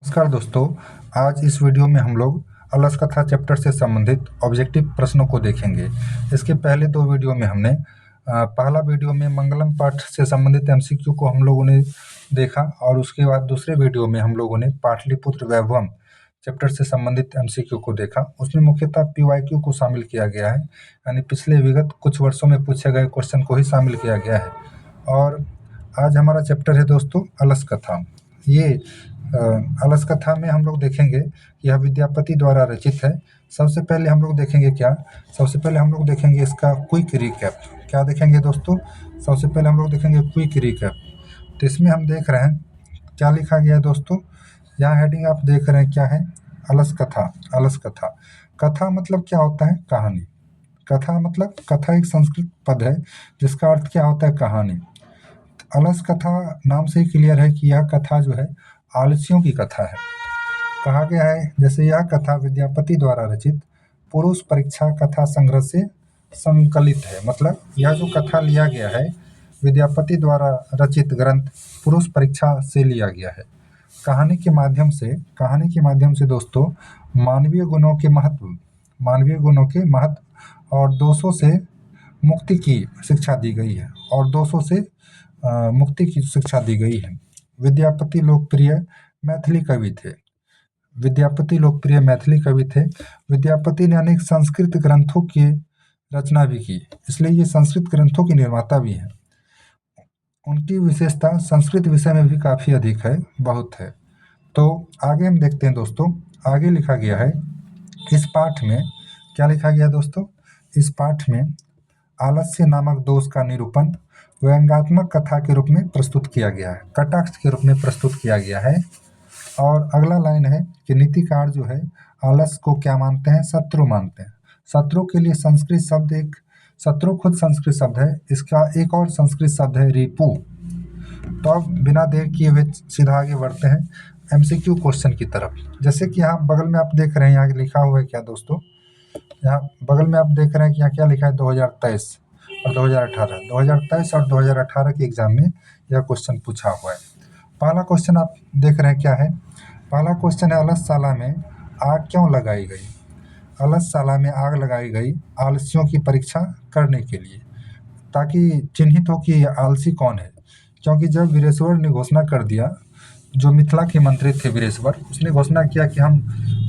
नमस्कार दोस्तों। आज इस वीडियो में हम लोग अलस कथा चैप्टर से संबंधित ऑब्जेक्टिव प्रश्नों को देखेंगे। इसके पहले दो वीडियो में हमने पहला वीडियो में मंगलम पाठ से संबंधित एमसीक्यू को हम लोगों ने देखा और उसके बाद दूसरे वीडियो में हम लोगों ने पाटलिपुत्र वैभवम चैप्टर से संबंधित एमसीक्यू को देखा। उसमें मुख्यतः पीवाईक्यू को शामिल किया गया है, यानी पिछले विगत कुछ वर्षों में पूछे गए क्वेश्चन को ही शामिल किया गया है। और आज हमारा चैप्टर है दोस्तों अलस कथा। ये अलस कथा में हम लोग देखेंगे कि यह विद्यापति द्वारा रचित है। सबसे पहले हम लोग देखेंगे सबसे पहले हम लोग देखेंगे इसका क्विक रिकैप। क्या देखेंगे दोस्तों? सबसे पहले हम लोग देखेंगे क्विक रिकैप। तो इसमें हम देख रहे हैं क्या लिखा गया है दोस्तों। यहाँ हेडिंग आप देख रहे हैं क्या है? अलस कथा। अलस कथा, कथा मतलब क्या होता है? कहानी। कथा मतलब, कथा एक संस्कृत पद है जिसका अर्थ क्या होता है? कहानी। अलस कथा नाम से ही क्लियर है कि यह कथा जो है आलसियों की कथा है। कहा गया है जैसे यह कथा विद्यापति द्वारा रचित पुरुष परीक्षा कथा संग्रह से संकलित है। मतलब यह जो कथा लिया गया है विद्यापति द्वारा रचित ग्रंथ पुरुष परीक्षा से लिया गया है। कहानी के माध्यम से दोस्तों मानवीय गुणों के महत्व और दोषों से मुक्ति की शिक्षा दी गई है विद्यापति लोकप्रिय मैथिली कवि थे। विद्यापति ने अनेक संस्कृत ग्रंथों की रचना भी की, इसलिए ये संस्कृत ग्रंथों के निर्माता भी हैं। उनकी विशेषता संस्कृत विषय में भी काफ़ी अधिक है, बहुत है। तो आगे हम देखते हैं दोस्तों। आगे लिखा गया है इस पाठ में, क्या लिखा गया दोस्तों? इस पाठ में आलस्य नामक दोष का निरूपण व्यंग्यात्मक कथा के रूप में प्रस्तुत किया गया है, कटाक्ष के रूप में प्रस्तुत किया गया है। और अगला लाइन है कि नीतिकार जो है आलस को क्या मानते हैं? शत्रु मानते हैं। शत्रु के लिए संस्कृत शब्द शत्रु खुद संस्कृत शब्द है, इसका एक और संस्कृत शब्द है रिपु। तो अब बिना देर किए हुए सीधा आगे बढ़ते हैं एमसीक्यू क्वेश्चन की तरफ। जैसे कि यहाँ बगल में आप देख रहे हैं, यहाँ लिखा हुआ है क्या दोस्तों? यहाँ बगल में आप देख रहे हैं कि यहाँ क्या लिखा है? 2023 और 2018। 2023 और 2018 के एग्जाम में यह क्वेश्चन पूछा हुआ है। पहला क्वेश्चन आप देख रहे हैं क्या है? पहला क्वेश्चन है अलसशाला में आग क्यों लगाई गई? अलसशाला में आग लगाई गई आलसियों की परीक्षा करने के लिए, ताकि चिन्हित हो कि ये आलसी कौन है। क्योंकि जब वीरेश्वर ने घोषणा कर दिया, जो मिथिला के मंत्री थे वीरेश्वर, उसने घोषणा किया कि हम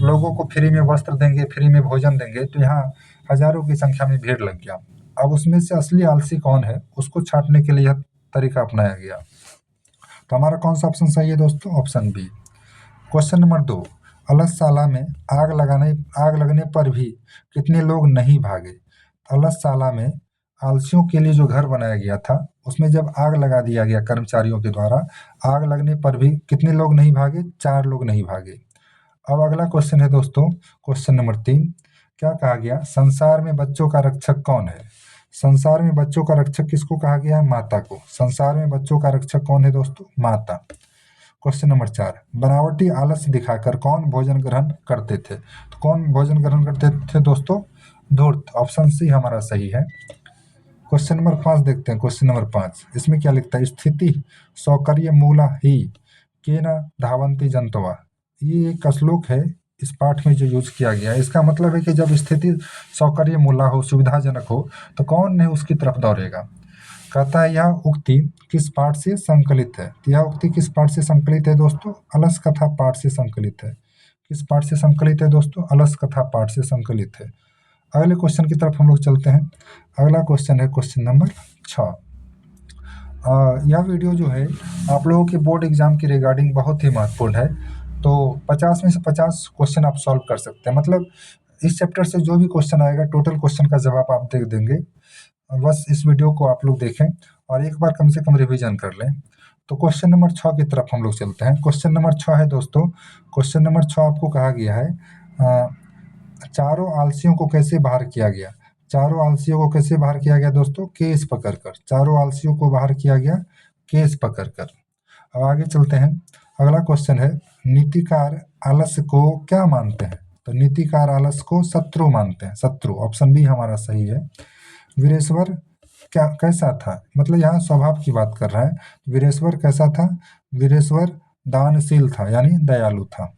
लोगों को फ्री में वस्त्र देंगे, फ्री में भोजन देंगे, तो यहाँ हजारों की संख्या में भीड़ लग गया। अब उसमें से असली आलसी कौन है उसको छांटने के लिए यह तरीका अपनाया गया। तो हमारा कौन सा ऑप्शन सही है दोस्तों? Option B. क्वेश्चन नंबर 2, अलसशाला में आग लगने पर भी कितने लोग नहीं भागे? अलसशाला में आलसियों के लिए जो घर बनाया गया था उसमें जब आग लगा दिया गया कर्मचारियों के द्वारा, आग लगने पर भी कितने लोग नहीं भागे? 4 लोग नहीं भागे। अब अगला क्वेश्चन है दोस्तों, क्वेश्चन नंबर 3। क्या कहा गया? संसार में बच्चों का रक्षक कौन है? संसार में बच्चों का रक्षक किसको कहा गया है? माता को। संसार में बच्चों का रक्षक कौन है दोस्तों? माता। क्वेश्चन नंबर 4, बनावटी आलस्य दिखाकर कौन भोजन ग्रहण करते थे? तो कौन भोजन ग्रहण करते थे दोस्तों? धूर्त। ऑप्शन सी हमारा सही है। क्वेश्चन नंबर 5 देखते हैं। क्वेश्चन नंबर 5, इसमें क्या लिखता है? स्थिति सौकर्य मूला ही केन धावन्ति जंतवा। ये एक श्लोक है इस पाठ में जो यूज किया गया है। इसका मतलब है कि जब स्थिति सौकर्य मूला हो, सुविधाजनक हो, तो कौन नहीं उसकी तरफ दौड़ेगा। कहता है यह उक्ति किस पाठ से संकलित है? तो यह उक्ति किस पाठ से संकलित है दोस्तों? अलस कथा पाठ से संकलित है। किस पाठ से संकलित है दोस्तों? अलस कथा पाठ से संकलित है। अगले क्वेश्चन की तरफ हम लोग चलते हैं। अगला क्वेश्चन है क्वेश्चन नंबर 6। यह वीडियो जो है आप लोगों के बोर्ड एग्जाम की रिगार्डिंग बहुत ही महत्वपूर्ण है। तो 50 में से 50 क्वेश्चन आप सॉल्व कर सकते हैं। मतलब इस चैप्टर से जो भी क्वेश्चन आएगा टोटल क्वेश्चन का जवाब आप दे देंगे। बस इस वीडियो को आप लोग देखें और एक बार कम से कम रिवीजन कर लें। तो क्वेश्चन नंबर 6 की तरफ हम लोग चलते हैं। क्वेश्चन नंबर 6 है दोस्तों, क्वेश्चन नंबर 6 आपको कहा गया है चारों आलसियों को कैसे बाहर किया गया? चारों आलसियों को कैसे बाहर किया गया दोस्तों? केस पकड़कर। चारों आलसियों को बाहर किया गया केस पकड़कर। अब आगे चलते हैं। अगला क्वेश्चन है नीतिकार आलस्य को क्या मानते हैं? तो नीतिकार आलस्य को शत्रु मानते हैं। शत्रु। ऑप्शन बी हमारा सही है। वीरेश्वर क्या कैसा था? मतलब यहाँ स्वभाव की बात कर रहा है। वीरेश्वर कैसा था? वीरेश्वर दानशील था यानी दयालु था।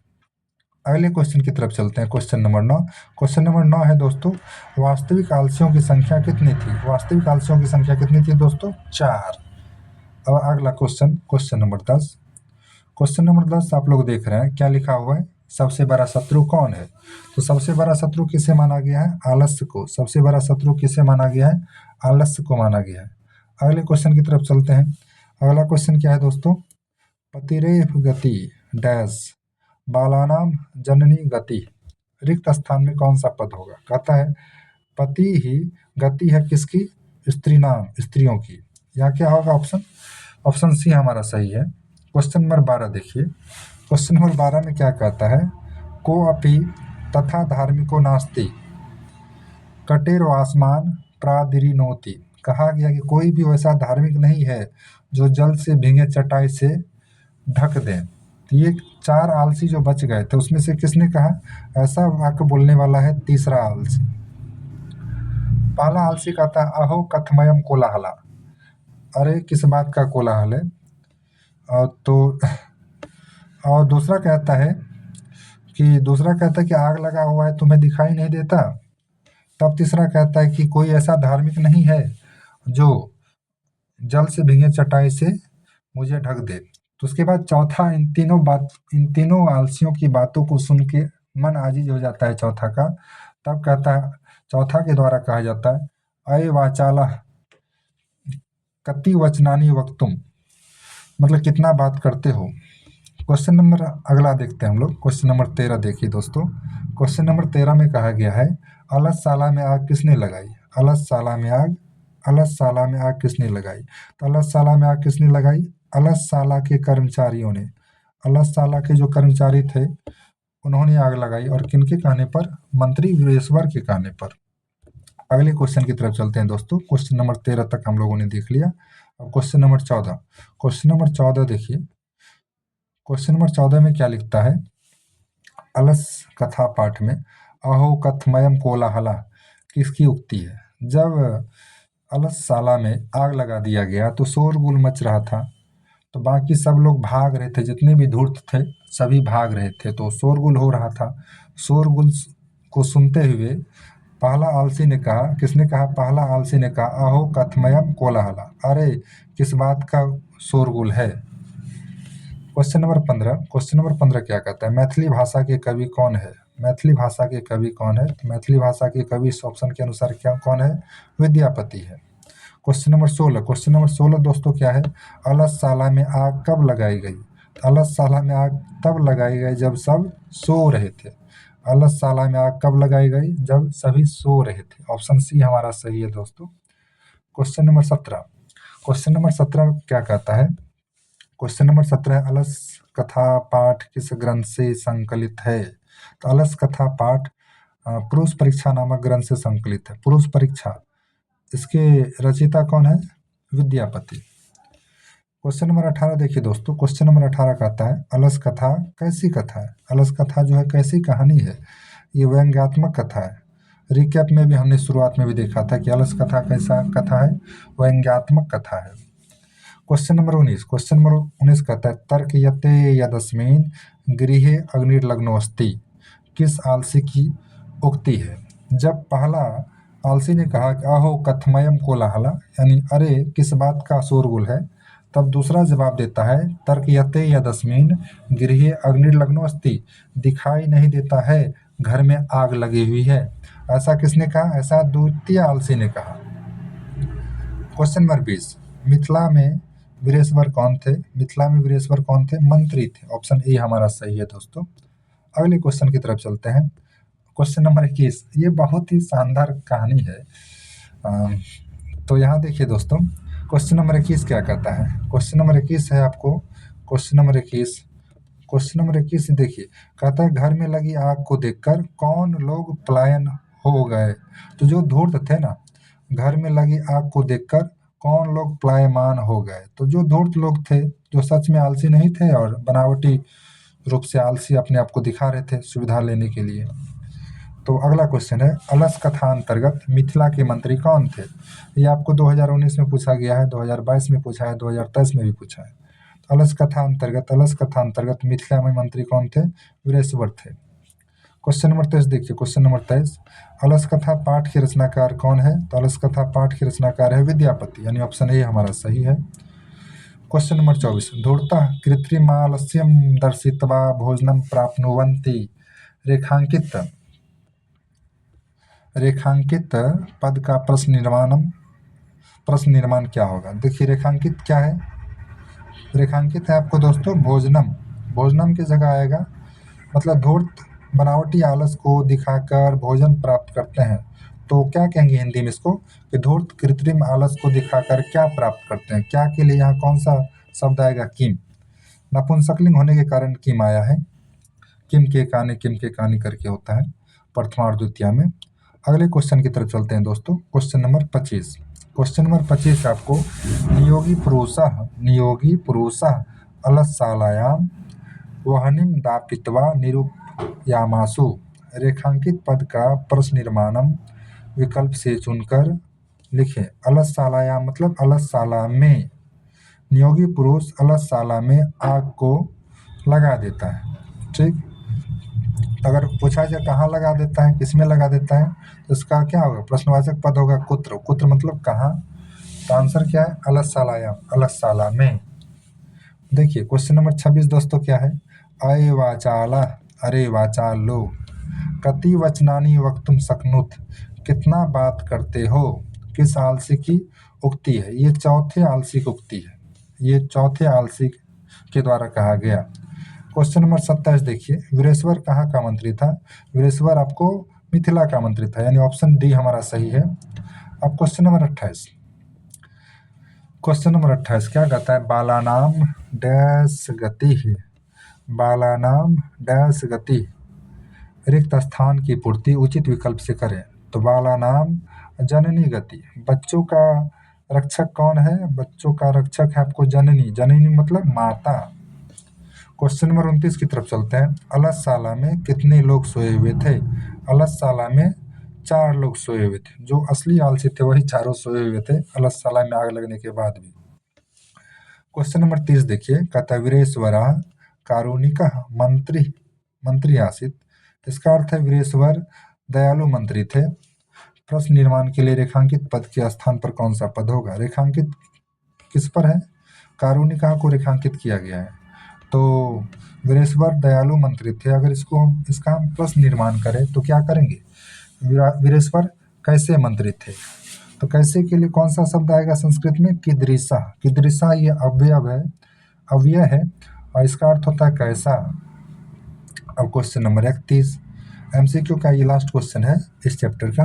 अगले क्वेश्चन की तरफ चलते हैं। Question number 9। क्वेश्चन नंबर 9 है दोस्तों, वास्तविक आलसियों की संख्या कितनी थी? वास्तविक आलसियों की संख्या कितनी थी दोस्तों? 4। अब अगला question, question number 10। Question number 10 आप लोग देख रहे हैं, क्या लिखा हुआ है? सबसे बड़ा शत्रु कौन है? तो सबसे बड़ा शत्रु किसे माना गया है? आलस्य को। सबसे बड़ा शत्रु किसे माना गया है? आलस्य को माना गया है। अगले क्वेश्चन की तरफ चलते हैं। अगला क्वेश्चन क्या है दोस्तों? पतिरेव गति डैश बालानाम जननी गति, रिक्त स्थान में कौन सा पद होगा? कहता है पति ही गति है किसकी? स्त्री नाम, स्त्रियों की। यहाँ क्या होगा ऑप्शन? ऑप्शन सी हमारा सही है। क्वेश्चन नंबर 12 देखिए। क्वेश्चन नंबर 12 में क्या कहता है? को अपि तथा धार्मिको नास्ति कटेरो आसमान प्रादिरिनोति। कहा गया कि कोई भी वैसा धार्मिक नहीं है जो जल से भीगे चटाई से ढक दें। तो ये 4 आलसी जो बच गए थे उसमें से किसने कहा? ऐसा वाक्य बोलने वाला है तीसरा आलसी। पहला आलसी कहता है अहो कथमयम कोलाहला, अरे किस बात का कोलाहल है? और दूसरा कहता है कि आग लगा हुआ है तुम्हें दिखाई नहीं देता। तब तीसरा कहता है कि कोई ऐसा धार्मिक नहीं है जो जल से भीगे चटाई से मुझे ढक दे। तो उसके बाद चौथा, इन तीनों आलसियों की बातों को सुन के मन आजीज हो जाता है चौथा का। तब कहता है, चौथा के द्वारा कहा जाता है अय वाचाला कति वचनानी वक्तुम, मतलब कितना बात करते हो। क्वेश्चन नंबर अगला देखते हैं हम लोग। क्वेश्चन नंबर 13 देखिए दोस्तों। क्वेश्चन नंबर 13 में कहा गया है अलसशाला में आग किसने लगाई? अलसशाला में आग किसने लगाई? तो अलसशाला में आग किसने लगाई? अलसशाला के कर्मचारियों ने। अलसशाला के जो कर्मचारी थे उन्होंने आग लगाई। और किनके कहने पर? मंत्री वीरेश्वर के कहने पर। अगले क्वेश्चन की तरफ चलते हैं दोस्तों। क्वेश्चन नंबर 13 तक हम लोगों ने देख लिया। अब क्वेश्चन नंबर 14। क्वेश्चन नंबर 14 देखिए। क्वेश्चन नंबर 14 में क्या लिखता है? अलस कथा पाठ में अहो कथमयम कोलाहला किसकी उक्ति है? जब अलसशाला में आग लगा दिया गया तो शोरगुल मच रहा था, तो बाकी सब लोग भाग रहे थे, जितने भी धूर्त थे सभी भाग रहे थे, तो शोरगुल हो रहा था। शोरगुल को सुनते हुए पहला आलसी ने कहा, किसने कहा? पहला आलसी ने कहा अहो कथमयम कोलाहला, अरे किस बात का शोरगुल है? Question number 15। क्वेश्चन नंबर 15 क्या कहता है? मैथिली भाषा के कवि कौन है? मैथिली भाषा के कवि कौन है? तो मैथिली भाषा के कवि इस ऑप्शन के अनुसार क्या कौन है? विद्यापति है। Question number 16। क्वेश्चन नंबर 16 दोस्तों क्या है? अलसशाला में आग कब लगाई गई? अलसशाला में आग तब लगाई गई जब सब सो रहे थे। अलसशाला में आग कब लगाई गई? जब सभी सो रहे थे। ऑप्शन सी हमारा सही है दोस्तों। Question number 17। क्वेश्चन नंबर 17 क्या कहता है? क्वेश्चन नंबर 17 है अलस कथा पाठ किस ग्रंथ से संकलित है? तो अलस कथा पाठ पुरुष परीक्षा नामक ग्रंथ से संकलित है। पुरुष परीक्षा, इसके रचयिता कौन है? विद्यापति। क्वेश्चन नंबर 18 देखिए दोस्तों। क्वेश्चन नंबर 18 कहता है अलस कथा कैसी कथा है? अलस कथा जो है कैसी कहानी है? ये व्यंग्यात्मक कथा है। रिकैप में भी हमने शुरुआत में भी देखा था कि अलस कथा कैसा कथा है? व्यंग्यात्मक कथा है। Question number 19। क्वेश्चन नंबर 19 कहता है तर्क यते यदस्मिन गृहे अग्निर्लग्नोस्ति किस आलसी की उक्ति है? जब पहला आलसी ने कहा कि अहो कथमयम कोलाहला, यानी अरे किस बात का शोरगुल है, तब दूसरा जवाब देता है तर्क यते यदस्मिन गृहे अग्निर्लग्नोस्ति, दिखाई नहीं देता है घर में आग लगी हुई है। ऐसा किसने कहा? ऐसा द्वितीय आलसी ने कहा। Question number 20। मिथिला में वीरेश्वर कौन थे? मिथिला में वीरेश्वर कौन थे? मंत्री थे। ऑप्शन ए हमारा सही है दोस्तों। अगले क्वेश्चन की तरफ चलते हैं। Question number 21। ये बहुत ही शानदार कहानी है। तो यहाँ देखिए दोस्तों, क्वेश्चन नंबर 21 क्या कहता है? क्वेश्चन नंबर 21 है आपको, क्वेश्चन नंबर 21 देखिए, कहता है घर में लगी आग को देखकर कौन लोग पलायन हो गए? तो जो धूर्त थे ना, घर में लगी आग को देखकर कौन लोग पलायमान हो गए? तो जो धूर्त लोग थे, जो सच में आलसी नहीं थे और बनावटी रूप से आलसी अपने आप को दिखा रहे थे सुविधा लेने के लिए। तो अगला क्वेश्चन है अलस कथा अंतर्गत मिथिला के मंत्री कौन थे? ये आपको 2019 में पूछा गया है, 2022 में पूछा है, 2023 में भी पूछा है। अलस कथा अंतर्गत मिथिला में मंत्री कौन थे? वीरेश्वर थे। क्वेश्चन नंबर 23 देखिए, क्वेश्चन नंबर 23, अलस कथा पाठ के रचनाकार कौन है? तो अलस कथा पाठ के रचनाकार है विद्यापति, यानी ऑप्शन ए हमारा सही है। क्वेश्चन नंबर 24, धूर्तः कृत्रिमालस्यं दर्शित्वा भोजनं प्राप्नुवन्ति रेखांकित पद का प्रश्न निर्माण क्या होगा? देखिए रेखांकित क्या है? रेखांकित है आपको दोस्तों भोजनम की जगह आएगा, मतलब धूर्त बनावटी आलस को दिखाकर भोजन प्राप्त करते हैं। तो क्या कहेंगे हिंदी में इसको कि धूर्त कृत्रिम आलस को दिखाकर क्या प्राप्त करते हैं? क्या के लिए यहाँ कौन सा शब्द आएगा? किम। नपुंसकलिंग होने के कारण किम आया है। किम के कहानी करके होता है प्रथमा और द्वितीया में। अगले क्वेश्चन की तरफ चलते हैं दोस्तों। क्वेश्चन नंबर 25, क्वेश्चन नंबर 25 आपको नियोगी पुरुषः अलसशालायां वह्निं दापित्वा निरूपयामासु रेखांकित पद का प्रश्न निर्माणम विकल्प से चुनकर लिखें। अलसशालायां मतलब अलसशाला में, नियोगी पुरुष अलसशाला में आग को लगा देता है। ठीक, अगर पूछा जाए कहाँ लगा देता है, किसमें लगा देता है, तो इसका क्या होगा? प्रश्नवाचक पद होगा कुत्र मतलब कहाँ। तो आंसर क्या है? अलसशाला में। देखिए क्वेश्चन नंबर 26 दोस्तों क्या है? अये वाचाला, अरे वाचालो, कति वचनानि वक्तुम शक्नुत, कितना बात करते हो, किस आलसी की उक्ति है? ये चौथे आलसी की उक्ति है, ये चौथे आलसी के द्वारा कहा गया। क्वेश्चन नंबर 27 देखिए, वीरेश्वर कहाँ का मंत्री था? वीरेश्वर आपको मिथिला का मंत्री था, यानी ऑप्शन डी हमारा सही है। अब क्वेश्चन नंबर 28, क्वेश्चन नंबर 28 क्या कहता है? बालानाम डैश गति, बालानाम डैश गति, रिक्त स्थान की पूर्ति उचित विकल्प से करें। तो बालानाम जननी गति, बच्चों का रक्षक कौन है? बच्चों का रक्षक है आपको जननी मतलब माता। क्वेश्चन नंबर 29 की तरफ चलते हैं। अलसशाला में कितने लोग सोए हुए थे? अलसशाला में 4 लोग सोए हुए थे। जो असली आलसी थे वही चारों सोए हुए थे अलसशाला में आग लगने के बाद भी। क्वेश्चन नंबर 30 देखिए, कहता वीरेश्वरा कारुणिकः मंत्री आसीत, इसका अर्थ है वीरेश्वर दयालु मंत्री थे। प्रश्न निर्माण के लिए रेखांकित पद के स्थान पर कौन सा पद होगा? रेखांकित किस पर है? कारुणिका को रेखांकित किया गया है। तो वीरेश्वर दयालु मंत्री थे। अगर इसका हम प्रश्न निर्माण करें तो क्या करेंगे? वीरेश्वर कैसे मंत्री थे? तो कैसे के लिए कौन सा शब्द आएगा संस्कृत में? कीदृशा ये अव्यय है और इसका अर्थ होता है कैसा। अब क्वेश्चन नंबर 31 MCQ का ये लास्ट क्वेश्चन है इस चैप्टर का।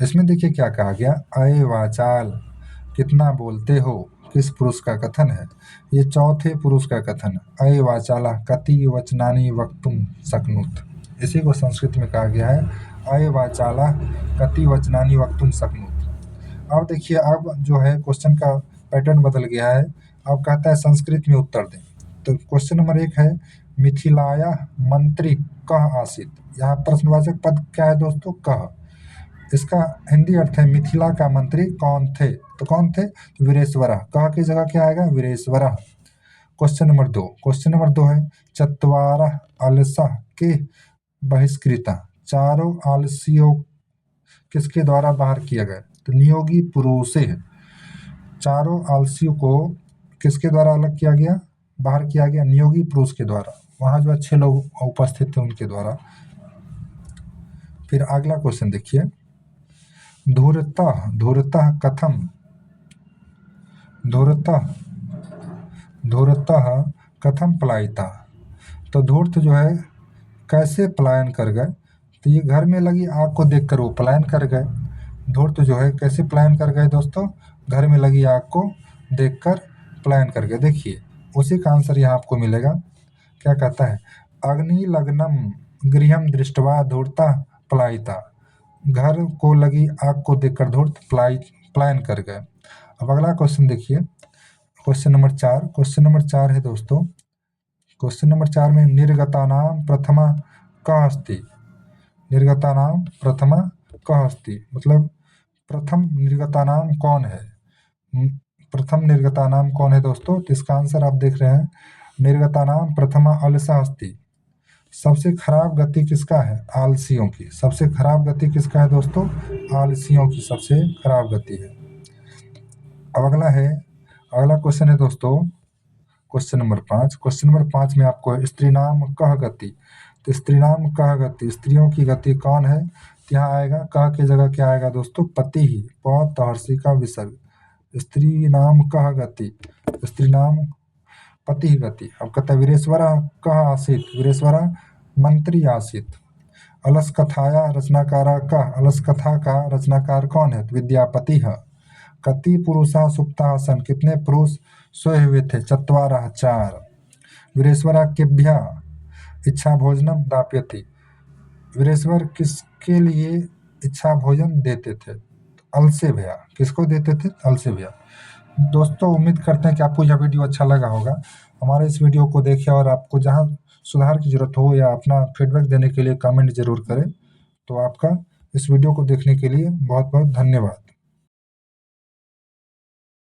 इसमें देखिए क्या कहा गया? अये वाचाल, कितना बोलते हो, किस पुरुष का कथन है? ये चौथे पुरुष का कथन है। अये वाचाला कति वचनानि वक्तुम शक्नुत, इसी को संस्कृत में कहा गया है अये वाचाला कति वचनानि वक्तुम शक्नुत। अब देखिए अब जो है क्वेश्चन का पैटर्न बदल गया है। अब कहता है संस्कृत में उत्तर दें। तो क्वेश्चन नंबर 1 है मिथिलाया मंत्री कह आसीत, यहाँ प्रश्नवाचक पद क्या है दोस्तों? कह। इसका हिंदी अर्थ है मिथिला का मंत्री कौन थे? तो कौन थे? वीरेश्वरा। कह की जगह क्या आएगा? वीरेश्वरा। क्वेश्चन नंबर 2 है चत्वारा आलसा के बहिष्कृता, चारों आलसियों किसके द्वारा बाहर किया गया? तो नियोगी पुरुष है। चारों आलसियों को किसके द्वारा अलग किया गया, बाहर किया गया? नियोगी पुरुष के द्वारा। वहाँ जो अच्छे लोग उपस्थित थे उनके द्वारा। फिर अगला क्वेश्चन देखिए, धूर्तः कथम पलायिता, तो धूर्त जो है कैसे पलायन कर गए? तो ये घर में लगी आग को देखकर वो पलायन कर गए। धूर्त जो है कैसे पलायन कर गए दोस्तों? घर में लगी आग को देखकर पलायन कर गए। देखिए उसी का आंसर यहाँ आपको मिलेगा। क्या कहता है? अग्नि लग्नम गृहम दृष्टवा धूर्ता पलायिता, घर को लगी आग को देखकर धूर्त पलायन कर गए। अब अगला क्वेश्चन देखिए, क्वेश्चन नंबर 4 है दोस्तों। क्वेश्चन नंबर 4 में निर्गतानाम प्रथमा कः अस्ति, निर्गतानाम प्रथमा कः अस्ति मतलब प्रथम निर्गतानाम कौन है? प्रथम निर्गता नाम कौन है दोस्तों? तो इसका आंसर आप देख रहे हैं, निर्गता नाम प्रथमा अलसा अस्ति। सबसे खराब गति किसका है? आलसियों की। सबसे खराब गति किसका है दोस्तों? आलसियों की सबसे खराब गति है। अब अगला क्वेश्चन है दोस्तों, क्वेश्चन नंबर 5। क्वेश्चन नंबर 5 में आपको है स्त्री नाम कह गति। तो स्त्री नाम कह गति, स्त्रियों की गति कौन है? तो यहाँ आएगा कह की जगह क्या आएगा दोस्तों? पति ही। प तहर्षि का विसर्ग। स्त्री नाम कह गति, स्त्री नाम पति ही गति। अब कहता है वीरेश्वरा कह आसीत, वीरेश्वरा मंत्री आसीत। अलस कथाया रचनाकारा कह, अलस कथा का रचनाकार कौन है? तो विद्यापति है। कति पुरुषा सुप्ता सन, कितने पुरुष सोए हुए थे? चत्वारः, 4। वीरेश्वरा केभ्य इच्छा भोजनम दाप्यति, वीरेश्वर किसके लिए इच्छा भोजन देते थे? अलसे भैया। किसको देते थे? अलसे भैया। दोस्तों उम्मीद करते हैं कि आपको यह वीडियो अच्छा लगा होगा। हमारे इस वीडियो को देखिए और आपको जहां सुधार की ज़रूरत हो या अपना फीडबैक देने के लिए कमेंट ज़रूर करें। तो आपका इस वीडियो को देखने के लिए बहुत बहुत धन्यवाद।